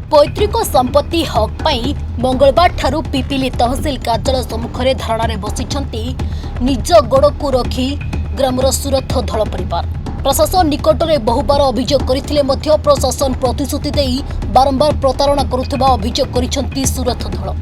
पैतृक संपत्ति हक पाई मंगलवार ठारू पिपिली तहसिल कार्यालय सम्मुखें धारणा बसिछंती निज गोड़ को रखी ग्रामर सुरथ धल परिवार। प्रशासन निकट में बहुबार अभियोग करथिले मध्य प्रशासन प्रतिश्रुति देई बारंबार प्रतारणा करुथिबा अभियोग करिसंती सुरथ धल।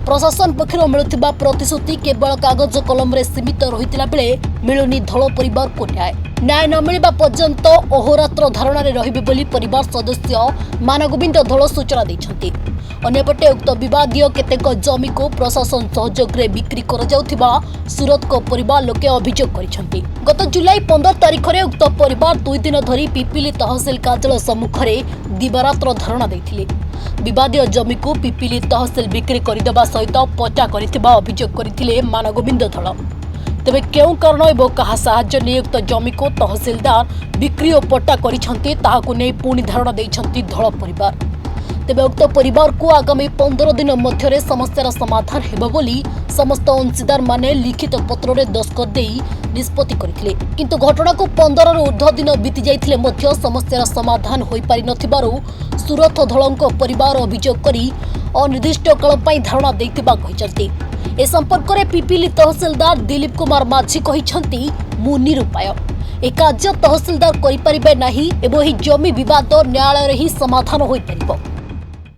प्रशासन पक्षर मिलुथिबा प्रतिश्रुति केवल कागज कलम रे सीमित रहितिला बेले मिलुनी धल परिवार को न्याय न मिलवा पर्यंत अहोरात्र धारणा रहिबे बोली परिवार सदस्य मानगोविंद धल सूचना दैछंती। अन्यपटे उक्त विवादीय केतेक जमी को प्रशासन सहयोग रे बिक्री कर जाउथिबा सुरत को परिवार लोके अभियोग करिसंती। गत जुलाई 15 तारिख रे उक्त परिवार 2 दिन धरी पिपिली तहसिल कार्यालय सम्मुखरे दिवारात्र धारणा दैथिले। विवादीय जमी को पिपिली तहसिल बिक्री करदेवा सहित पट्टा करिथिबा अभियोग करथिले मानगोविंद धल। तेबे केउ कारण एवं कहा साहाय्य नियुक्त जमी को तहसिलदार बिक्री और पट्टा करिसंती ताहाकु नै पुणी धारणा दैछंती धल परिवार। तेबे उक्त परिवार को आगामी 15 दिन मध्य समस्यार समाधान हेबो बोली समस्त अंशीदार माने लिखित पत्र रे दस्तखत देई निष्पत्ति करथिले। किंतु घटना को 15 रु ऊर्ध्व दिन बीती जाइथिले मध्य समस्यार समाधान होई पारि नथिबारु सुरथ धलंको परिवार अभियोग करी अनिर्दिष्ट काल पई धारणा दैथिबा कहिसंती। ए संपर्क में पिपिली तहसिलदार दिलीप कुमार माझी कहिसंती मु निरुपाय ए कार्य तहसिलदार करि परिबे नाही एवं ही जमी विवाद न्यायालय रे ही समाधान होई परिबो।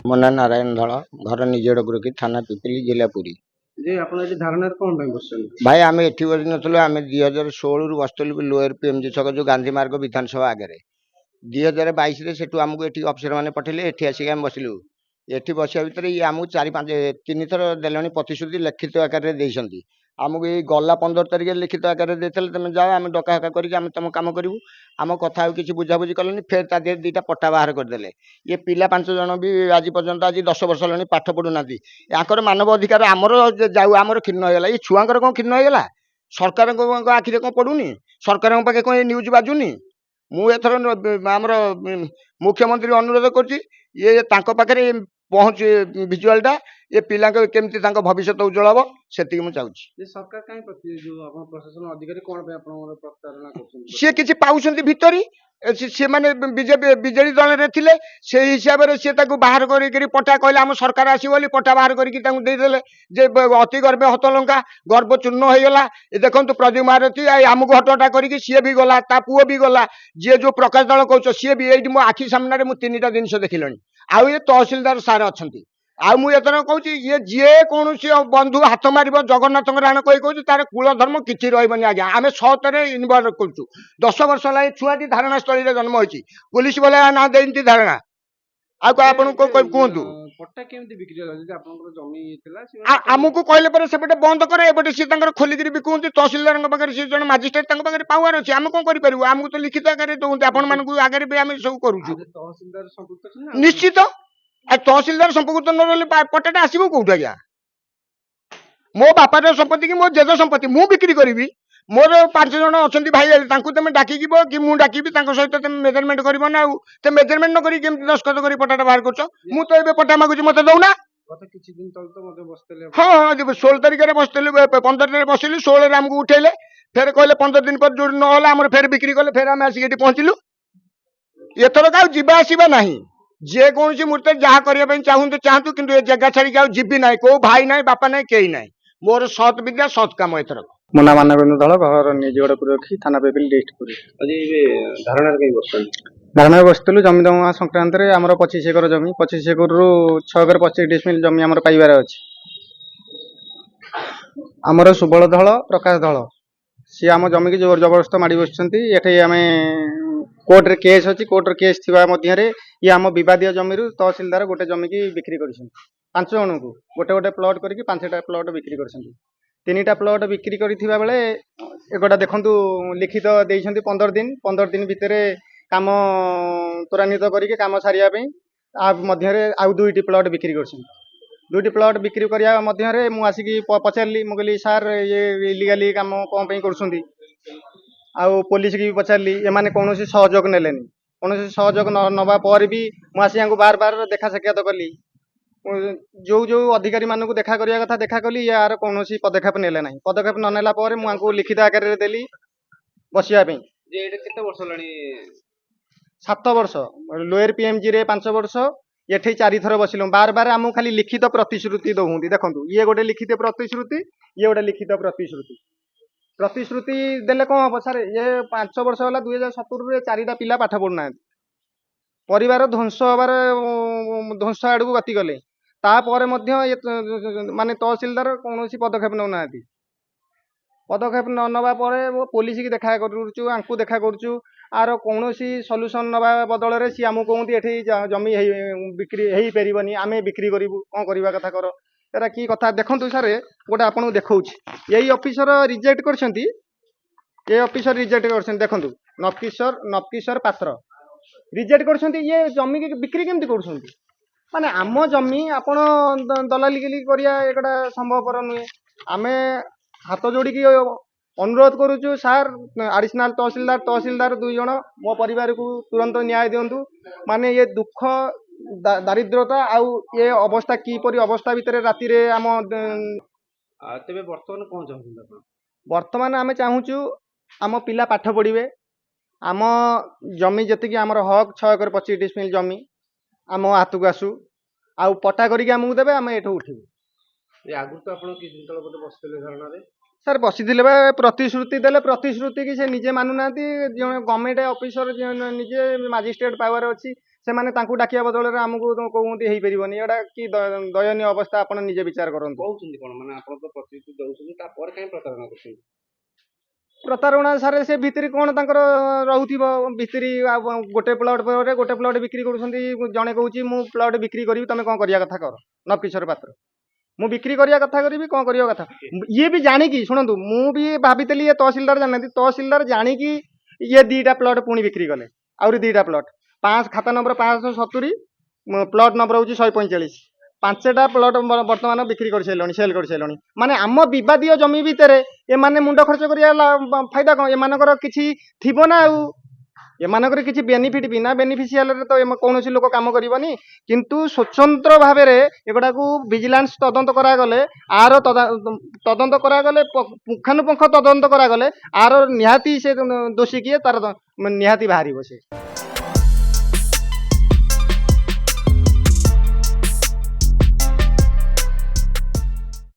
मना नारायण धल घर निजड़गुर की थाना पिपिली जिला पुरी जे आपण एटी धारणा कोन भाई बसछन भाई आम एठी बसी नथलो आम 2016 रु बसतलु लोअर पीएमजी छक जो गांधी मार्ग विधानसभा आगे 2022 रे सेटू हमको एठी अफसर माने पठेले एठी आसी हम बसिलु। एठी बसिया भितर ये आमको 4-5 थर देलणी प्रतिश्रुति लिखित आकार रे देइसंती। आमको ये गला 15 तारिख लिखित आकार रे देथले तमे जाओ आम डका हका करी आम तम काम करिवु। आम कथा किछि बुझाबुझी कलनी फेर ता दे दुईटा पट्टा बाहर कर देले। ये पिला 5 जण भी आज पर्यंत आज 10 वर्ष लणी पाठ पढु नाती याकर मानव अधिकार आमर जाऊ आमर खिन्न होयला। ये छुआंकर कोन खिन्न होयला सरकार को आखि रे कोन पडुनी सरकार पाखे कोन न्यूज बाजुनी। मु एथर आमर मुख्यमंत्री अनुरोध करछि ये तांको पाखे पहुँच विजुआलटा ये पिला केमती भविष्य उज्जवल हम से मुझे चाहूँ। सरकार काई प्रति जो आपण प्रशासन अधिकारी कोन पे आपण प्रतारणा करछन सी किछि पाउछंती भितरी से माने बीजेपी बीजेडी दल रे थिले से हिसाब रे से ताकू बाहर करी पट्टा कहले हम सरकार आसी बोली पट्टा बाहर करी ताकू दे देले जे अति गर्भ हतलंका गर्भ चूर्ण हो गला। देखंतु प्रदीप महारथी आमको हटटा करी सी भी गला ता पुओ भी गला जे जो प्रकाश दल कहछ सी भी एठी मो आखि सामने मु 3टा जिनिस देखिलनी। आउ ये तहसिलदार सार अच्छी आउ मुझे कहूँ ये जी कौन बंधु हाथ मार जगन्नाथ राण कही कहूँ तार कूल धर्म किसी रही आज्ञा आम सतरे इनवल्व करूँ 10 वर्ष है छुआटी धारणा स्थली जन्म होती पुलिस वाला ना देती धारणा आप कहतु पट्टा केमती बिक्री होला जे आपनकर जमी थिला आमको कहले पर सेपटे बंद करे एपटे सी खोलिक बिकुंती तहसिलदार पाखे सी जन मजिस्ट्रेट पाखे पावर अच्छे आम कौन करूँ आमको तो लिखित आगे दौंते आपण मानक आगे भी आम सब करूँ तहसीलदार संपुक्त निश्चित तहसिलदार संपर्क न रही पट्टाटा आसो कौट आज्ञा मो बापार संपत्ति कि मो जेज संपत्ति मु बिक्री करी मोर 5 जन अच्छा भाई तुम डाक कि मुझे डाकि सहित तुम मेजरमेंट कर ना तो मेजरमेंट न करी दस्खत कर पट्टा बाहर कर मु तो ये पट्टा मागुची मत दौना हाँ हाँ 16 तारिख में बसलु 15 तारिख बसलु 16 आमको उठेले फिर कहले 15 दिन पर जो ना आम फिर बिक्री कले फिर आम आसिक पहुँचलु। एथर का जीवा आसवा ना जेकोसी मूर्ति जहाँ करने चाहूँ चाहतु कि जगह छाड़ी आउ जीवी ना कौ भाई ना बापा ना कहीं ना मोर सत विद्या सत काम एथर मुना मानवेंद्र धल घर निजगढ़ रखी थाना पिपिली डिस्ट्रिक्ट धारणा बसलु जमी दमा संक्रांत में आम 25 एकर जमी 25 एकर रु 6 एकर 25 डिसमिल जमी आम पाइबार अच्छी आमर सुबल धल प्रकाश धल सी आम जमी की जोर जबरदस्त माड़ी बसुँच आम कोर्ट रे केस अच्छी कोर्ट रे केस थिबा मध्य ये आम विवादीय जमी तहसिलदार गोटे जमी की बिक्री कर 5 जन को गोटे गोटे प्लट करके 5टा प्लट बिक्री कर 3टा प्लट बिक्री करथिबा बेले एगोटा देखंतु लिखित देइछंती 15 दिन भितर काम त्वरान्वित करके काम सारिया पे आ मध्य आउ 2टी प्लट बिक्री करछन 2टी प्लट बिक्री करिया मध्य मु आसिकी पचारली मु कहली सर ये इलीगली काम कोन पे करछंती आउ पुलिस की पचारली एमाने कोनोसी सहयोग नेलेनी कोनोसी सहयोग नबा पर भी मु आसी बार बार देखा साक्षात कली जो जो अधिकारी मानक देखा करिया कथा देखा कली यार कौन पदक्षेप नेले ना पदक्षेप न नेला पर मुझे लिखित आकार देली बसिया जे 7 वर्ष लोअर पीएमजी रे 5 वर्ष एठी 4 थर बसिलु बार बार आमु खाली लिखित प्रतिश्रुति दउहुंती देखंतु ये गोटे लिखित प्रतिश्रुति ये गोटे लिखित प्रतिश्रुति प्रतिश्रुति देले कौन हम सर ये 5 वर्ष होला 2017 रे 4टा पिला पाठ पढुना परिवार ध्वंस हबार ध्वंस आड़ू गति गले तापर माने तहसीलदार कौन पदक्षेप नौना पदक्षेप न नवा पुलिस की देखा करुचु आंकु देखा करुचु आर कौन सल्यूशन नवा बदल सी आमको कहते ये जमी बिक्री हो पारनी आम बिक्री करूँ कौन करवा कथा कर एरा की कथा देखु सारे गोटे आपको देखा यही ऑफिसर रिजेक्ट कर ऑफिसर रिजेक्ट कर देखु नवकिशोर पात्र रिजेक्ट कर ये जमी की बिक्री केमती कर माने आम जमी आपण दलाली करिया एकटा संभवपर नुहे आमे हाथ जोड़ी अनुरोध करुचु सार एडिशनल तहसीलदार 2 जन मो परिवार को तुरंत न्याय दिंतु माने ये दुख दारिद्रता आउ ये अवस्था किपरि अवस्था भितर राति रे आम तेबे वर्तमान कोन चाहू वर्तमान आमे चाहूचु आम पिला पाठ पढ़िबे आम जमी जति आमर हक 6 एकर 25 डिसमिल जमी आम हाथ को आसू आउ पट्टा करके आमको देवे आम एठू उठू आगु तो आपण कि दिन तळ गोटे बसले धारणा रे सर बसीथिले बा प्रतिश्रुति देले प्रतिश्रुति की से निजे मानुना गवर्नमेंट ऑफिसर निजे मजिस्ट्रेट पावर अच्छी से माने तांकू डाकिया बदल रे हमकु कहउंती हेई परिबनी एडा की दयनीय अवस्था आपण निजे विचार करन कहउछन्ती कोन माने आपण तो प्रतिश्रुति दउछन्ती ता पर काई प्रतारणा करछन्ती प्रतारणा सारे से भितरी कौन तांकर रहउथिबो भितरी गोटे प्लॉट बिक्री करूछन्ती जणे कहउची मु प्लॉट बिक्री करी तमे कोन करिया कथा कर नवकिशोर पात्र मु बिक्री करिया कथा करी कौन करिया कथा ये भी जानी की शुणु मु भी भाभी ये तहसीलदार जानती तहसीलदार जानी की ये 2टा प्लॉट पुणी बिक्री कले आउरी 2टा प्लॉट 5 खाता नंबर 570 प्लॉट नंबर हूँ 145 5टा प्लॉट वर्तमान बिक्री कर सारे सेल कर सारे माने आम विवादीय जमी भितर ए माने मुंड खर्च करिया फायदा कौन एमानकर किछि थिबो ना एमानकर किछि बेनिफिट बिना बेनिफिशियल रे तो कौन लोक काम करबनी किंतु स्वतंत्र भाव में एगुड़ा को विजिलेंस तदंत करागले आर तदंत करागले पुंखानुपुंख तदंत करागले आर निहाती से दोषी किए तार निहाती बाहर से